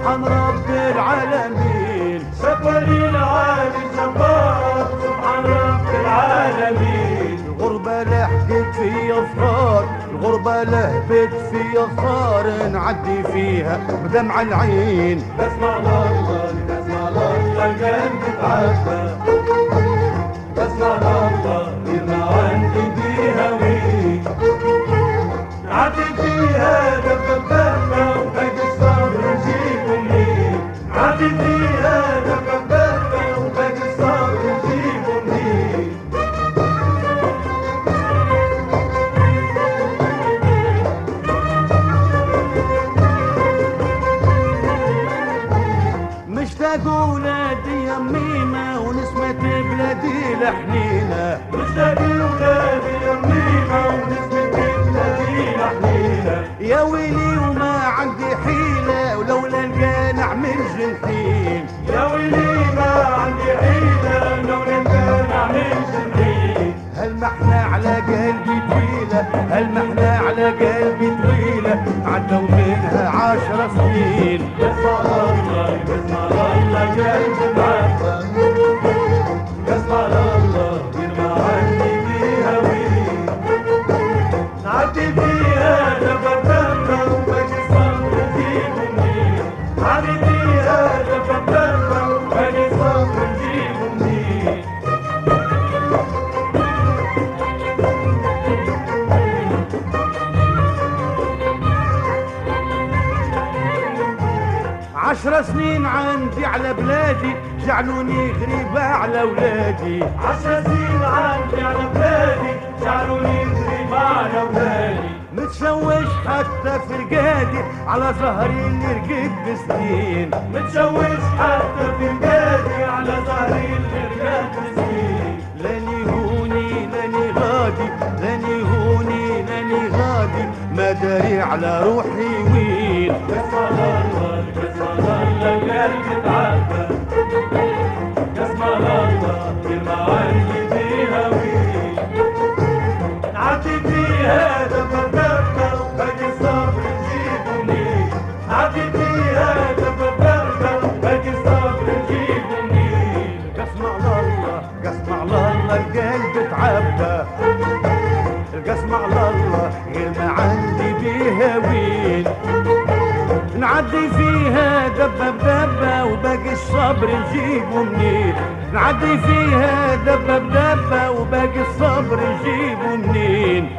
سبحان رب العالمين. سبني العالي جبار سبحان رب العالمين. الغربة لحقت في صغار، الغربة لهبت في صغار، نعدي فيها بدمع العين. بسمع الله بسمع الله القلب تعبى، بسمع الله ما عندي بيها وين، نعدي فيها دبابة وباقي الصبر نجيبه منين، نعدي فيها دبابة وباقي الصبر نجيبه منين. مشتاق ولادي يميمة ونسمة بلادي لحنينة، مشتاق ولادي يميمة ونسمة بلادي لحنينة. يا ويلي وما عندي حيلة ولولا القى نعمل جنحين. يا ويلي ما عندي حيلة لولا القى نعمل جنحين. هل ما احنا على قلبي طويلة، هل ما احنا على قلبي طويلة، عدوا منها 10 سنين. بسمع الله بسمع الله قلب معبى، بسمع الله ما عندي بيها وين، نعدي فيها دبابة وباقي الصبر نجيبه منين، نعدي فيها دبابة وباقي الصبر نجيبه منين. 10 سنين عندي على بلادي، جعلوني غريبة على ولادي. 10 سنين عندي على بلادي، جعلوني غريبة على ولادي. متشوش حتى في رقادي على ظهري اللي رقد سنين. متشوش حتى في رقادي على ظهري اللي رقد سنين. لاني هوني لاني غادي، لاني هوني لاني غادي، ما داري على روحي وين. بسمع الله بسمع الله القلب تعبى، بسمع الله ما عندي فيها وين، نعدي فيها دبابة وباقي الصبر نجيبه منين، نعدي فيها دبابة وباقي الصبر نجيبه منين. قسم على الله قسم على الله القلب تعبى، القسم على الله غير ما عندي بيها وين، نعدي فيها دبة بدبة وباقي الصبر نجيبه منين، نعدي فيها دبة بدبة وباقي الصبر نجيبه منين.